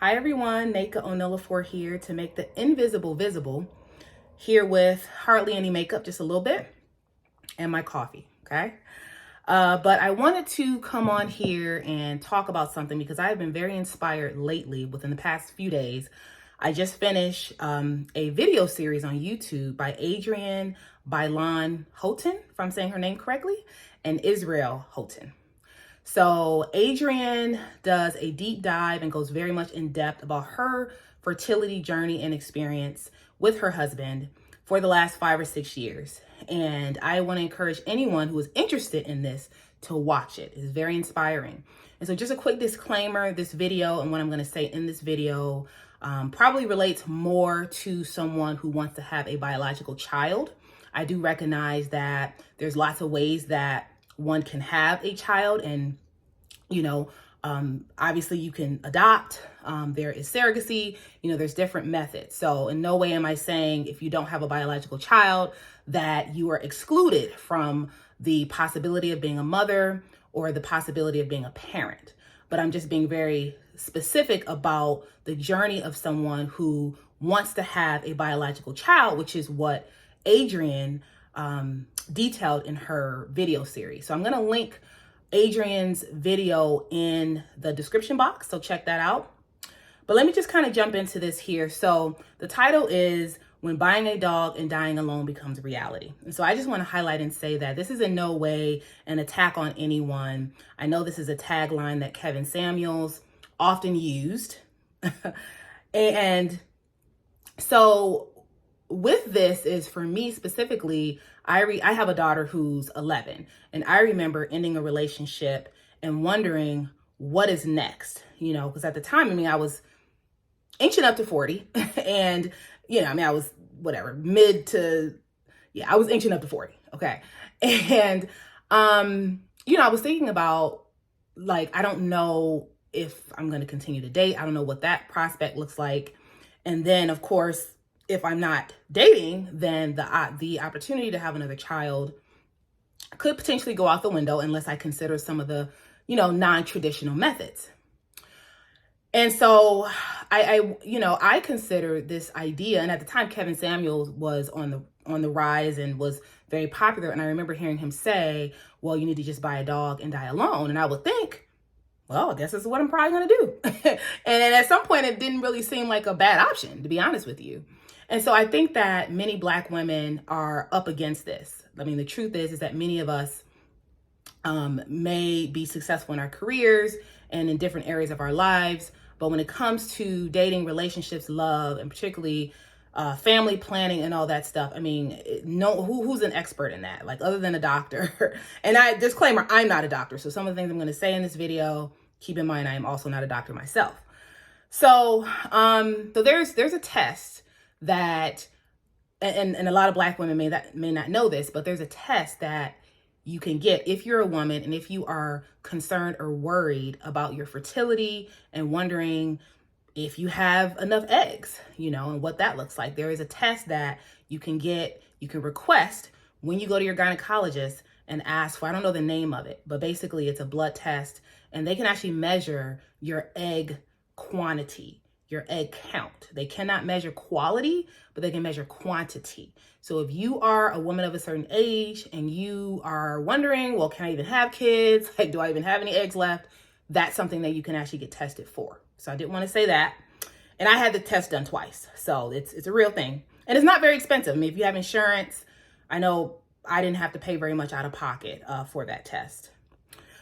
Hi everyone, Naka Onolafor here to make the invisible visible, here with hardly any makeup, just a little bit, and my coffee, okay? But I wanted to come on here and talk about something because I've been very inspired lately within the past few days. I just finished a video series on YouTube by Adrienne Bailon-Houghton, if I'm saying her name correctly, and Israel Houghton. So Adrienne does a deep dive and goes very much in depth about her fertility journey and experience with her husband for the last 5 or 6 years. And I want to encourage anyone who is interested in this to watch it. It's very inspiring. And so just a quick disclaimer, this video and what I'm going to say in this video probably relates more to someone who wants to have a biological child. I do recognize that there's lots of ways that one can have a child, and obviously you can adopt. There is surrogacy, there's different methods. So in no way am I saying if you don't have a biological child that you are excluded from the possibility of being a mother or the possibility of being a parent. But I'm just being very specific about the journey of someone who wants to have a biological child, which is what Adrienne detailed in her video series. So I'm going to link Adrienne's video in the description box, so check that out. But let me just kind of jump into this here. So the title is When Buying a Dog and Dying Alone Becomes Reality. And so I just want to highlight and say that this is in no way an attack on anyone. I know this is a tagline that Kevin Samuels often used. And so with this is, for me specifically, I have a daughter who's 11, and I remember ending a relationship and wondering what is next, because at the time, I was inching up to 40 and, I was whatever, I was inching up to 40. Okay. And, I was thinking about, I don't know if I'm going to continue to date. I don't know what that prospect looks like. And then, of course, if I'm not dating, then the opportunity to have another child could potentially go out the window unless I consider some of the, non-traditional methods. And so I consider this idea, and at the time Kevin Samuels was on the rise and was very popular. And I remember hearing him say, well, you need to just buy a dog and die alone. And I would think, well, I guess this is what I'm probably going to do. And then at some point, it didn't really seem like a bad option, to be honest with you. And so I think that many Black women are up against this. The truth is that many of us may be successful in our careers and in different areas of our lives. But when it comes to dating, relationships, love, and particularly family planning and all that stuff, who's an expert in that? Other than a doctor. And disclaimer, I'm not a doctor. So some of the things I'm going to say in this video, keep in mind, I am also not a doctor myself. So there's a test that, and a lot of Black women may not know this, but there's a test that you can get if you're a woman and if you are concerned or worried about your fertility and wondering if you have enough eggs, and what that looks like. There is a test that you can get, you can request when you go to your gynecologist and ask for, I don't know the name of it, but basically it's a blood test, and they can actually measure your egg quantity, your egg count. They cannot measure quality, but they can measure quantity. So if you are a woman of a certain age and you are wondering, well, can I even have kids? Do I even have any eggs left? That's something that you can actually get tested for. So I did want to say that. And I had the test done twice. So it's a real thing. And it's not very expensive. If you have insurance, I know I didn't have to pay very much out of pocket for that test.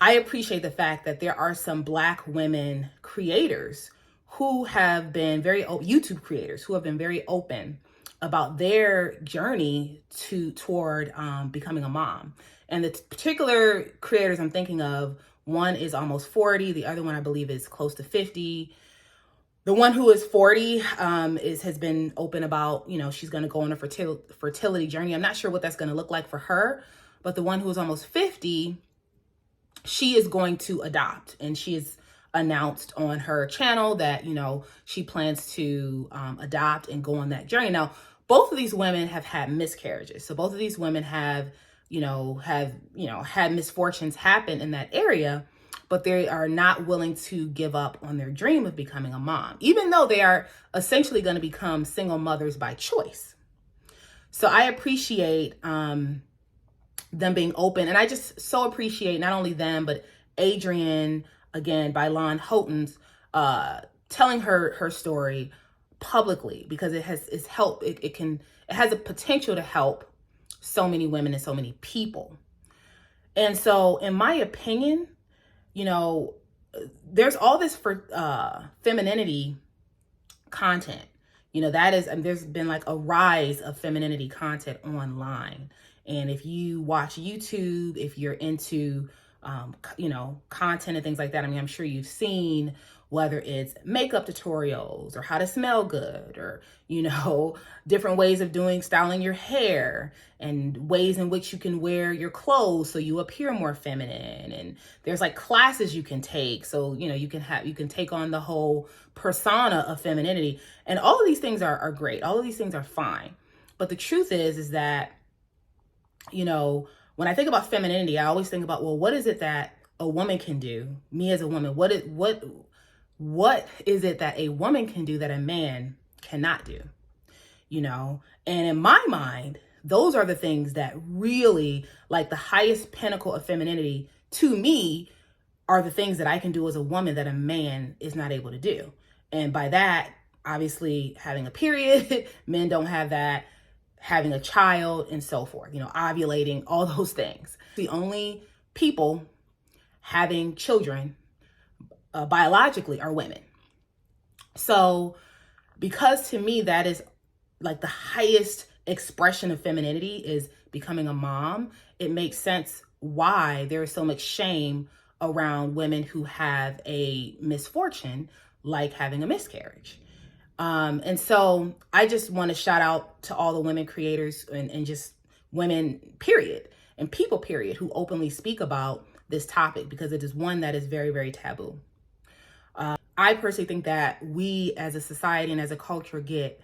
I appreciate the fact that there are some Black women creators who have been YouTube creators who have been very open about their journey toward becoming a mom. And the particular creators I'm thinking of, one is almost 40. The other one, I believe, is close to 50. The one who is 40 has been open about, she's going to go on a fertility journey. I'm not sure what that's going to look like for her. But the one who is almost 50, she is going to adopt. And she is announced on her channel that, she plans to adopt and go on that journey. Now, both of these women have had miscarriages. So both of these women have had misfortunes happen in that area. but they are not willing to give up on their dream of becoming a mom, even though they are essentially going to become single mothers by choice. So I appreciate them being open. And I just so appreciate not only them, but Adrienne, again, Bailon-Houghton's, telling her story publicly, because it has a potential to help so many women and so many people. And so in my opinion, there's all this for femininity content. There's been like a rise of femininity content online. And if you watch YouTube, if you're into, content and things like that, I'm sure you've seen, whether it's makeup tutorials or how to smell good, or, different ways of styling your hair, and ways in which you can wear your clothes so you appear more feminine. And there's like classes you can take. So, you can take on the whole persona of femininity. And all of these things are great. All of these things are fine. But the truth is that, when I think about femininity, I always think about, well, what is it that a woman can do? Me as a woman, what is it that a woman can do that a man cannot do? And in my mind, those are the things that really, like, the highest pinnacle of femininity to me are the things that I can do as a woman that a man is not able to do. And by that, obviously, having a period, men don't have that, having a child, and so forth, ovulating, all those things. The only people having children biologically are women. So because to me, that is like the highest expression of femininity, is becoming a mom, it makes sense why there is so much shame around women who have a misfortune, like having a miscarriage. And so I just want to shout out to all the women creators and just women, period, and people, period, who openly speak about this topic, because it is one that is very, very taboo. I personally think that we as a society and as a culture get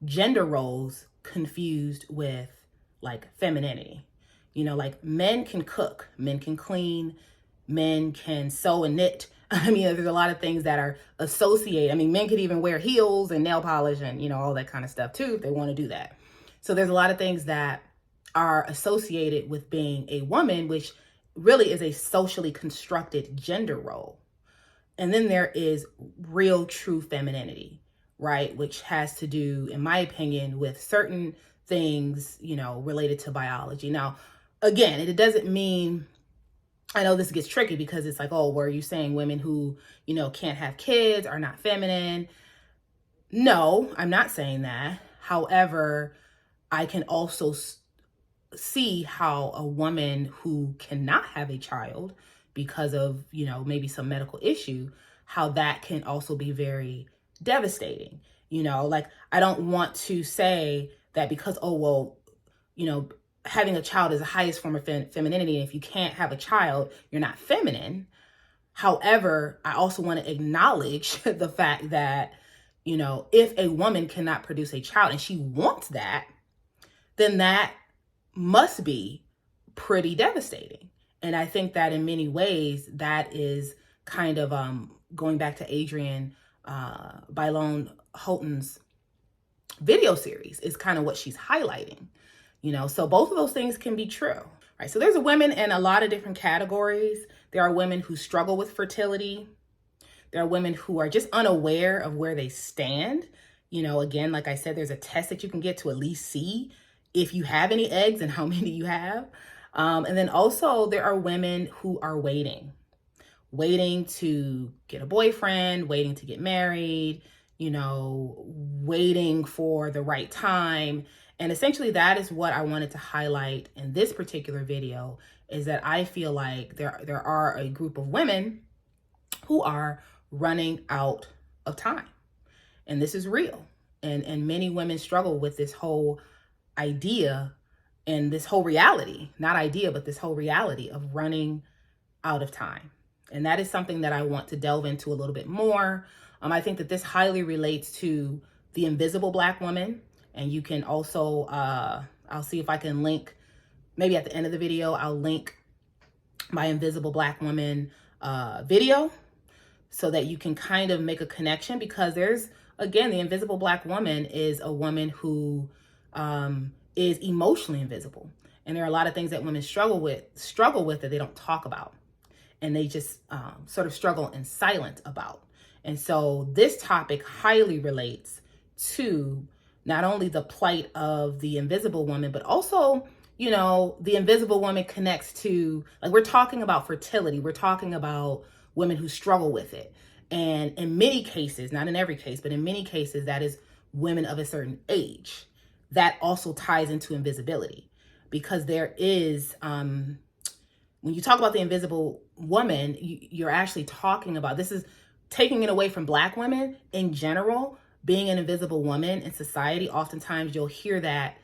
gender roles confused with like femininity. Like men can cook, men can clean, men can sew and knit. There's a lot of things that are associated. Men could even wear heels and nail polish and, all that kind of stuff too, if they want to do that. So there's a lot of things that are associated with being a woman, which really is a socially constructed gender role. And then there is real, true femininity, right? Which has to do, in my opinion, with certain things, related to biology. Now, again, it doesn't mean, I know this gets tricky because it's like, oh, were you saying women who, can't have kids are not feminine? No, I'm not saying that. However, I can also see how a woman who cannot have a child because of, maybe some medical issue, how that can also be very devastating. Like, I don't want to say that because, oh, well, having a child is the highest form of femininity. And if you can't have a child, you're not feminine. However, I also want to acknowledge the fact that, if a woman cannot produce a child and she wants that, then that must be pretty devastating. And I think that in many ways, that is kind of going back to Adrienne Bailon-Houghton's video series, is kind of what she's highlighting. So both of those things can be true, right? So there's women in a lot of different categories. There are women who struggle with fertility. There are women who are just unaware of where they stand. Again, like I said, there's a test that you can get to at least see if you have any eggs and how many you have. And then also there are women who are waiting to get a boyfriend, waiting to get married, waiting for the right time. And essentially that is what I wanted to highlight in this particular video, is that I feel like there are a group of women who are running out of time. And this is real. And many women struggle with this whole idea and this whole reality, not idea, but this whole reality of running out of time. And that is something that I want to delve into a little bit more. I think that this highly relates to the invisible Black woman. And you can also, I'll see if I can link, maybe at the end of the video, I'll link my invisible Black woman video so that you can kind of make a connection, because there's, again, the invisible Black woman is a woman who is emotionally invisible. And there are a lot of things that women struggle with that they don't talk about. And they just sort of struggle in silence about. And so this topic highly relates to not only the plight of the invisible woman, but also, you know, the invisible woman connects to, like, we're talking about fertility. We're talking about women who struggle with it. And in many cases, not in every case, but in many cases, that is women of a certain age. That also ties into invisibility, because there is, when you talk about the invisible woman, you're actually talking about, this is taking it away from Black women in general, being an invisible woman in society. Oftentimes you'll hear that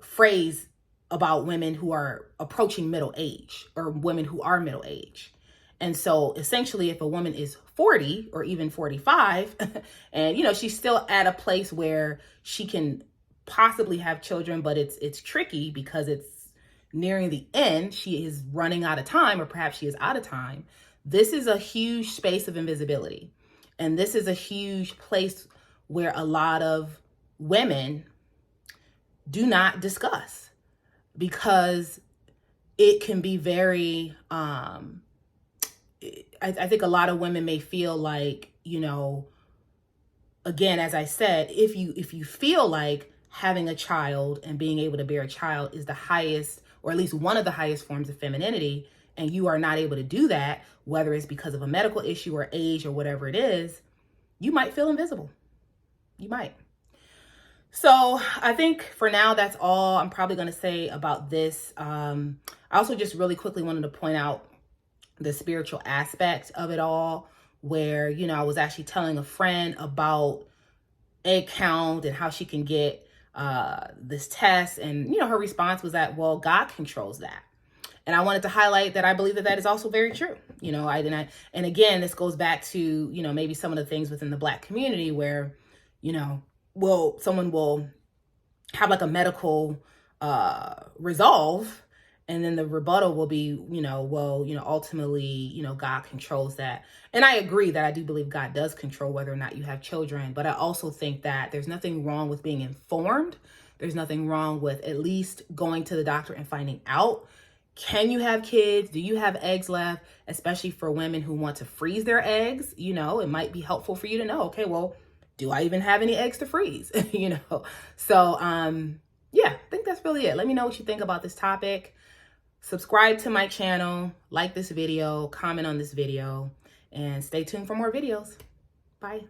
phrase about women who are approaching middle age, or women who are middle age. And so essentially, if a woman is 40 or even 45, and, you know, she's still at a place where she can possibly have children, but it's tricky because it's nearing the end, she is running out of time, or perhaps she is out of time. This is a huge space of invisibility. And this is a huge place where a lot of women do not discuss, because it can be very, I think a lot of women may feel like, you know, again, as I said, if you feel like having a child and being able to bear a child is the highest, or at least one of the highest forms of femininity, and you are not able to do that, whether it's because of a medical issue or age or whatever it is, you might feel invisible. You might. So I think for now, that's all I'm probably going to say about this. I also just really quickly wanted to point out the spiritual aspect of it all, where, you know, I was actually telling a friend about egg count and how she can get this test. And, you know, her response was that, well, God controls that. And I wanted to highlight that I believe that that is also very true. You know, and again, this goes back to, you know, maybe some of the things within the Black community where, you know, well, someone will have like a medical resolve, and then the rebuttal will be, you know, well, you know, ultimately, you know, God controls that. And I agree that I do believe God does control whether or not you have children. But I also think that there's nothing wrong with being informed. There's nothing wrong with at least going to the doctor and finding out, can you have kids? Do you have eggs left? Especially for women who want to freeze their eggs. You know, it might be helpful for you to know, okay, well, do I even have any eggs to freeze? You know, so yeah, I think that's really it. Let me know what you think about this topic. Subscribe to my channel, like this video, comment on this video, and stay tuned for more videos. Bye.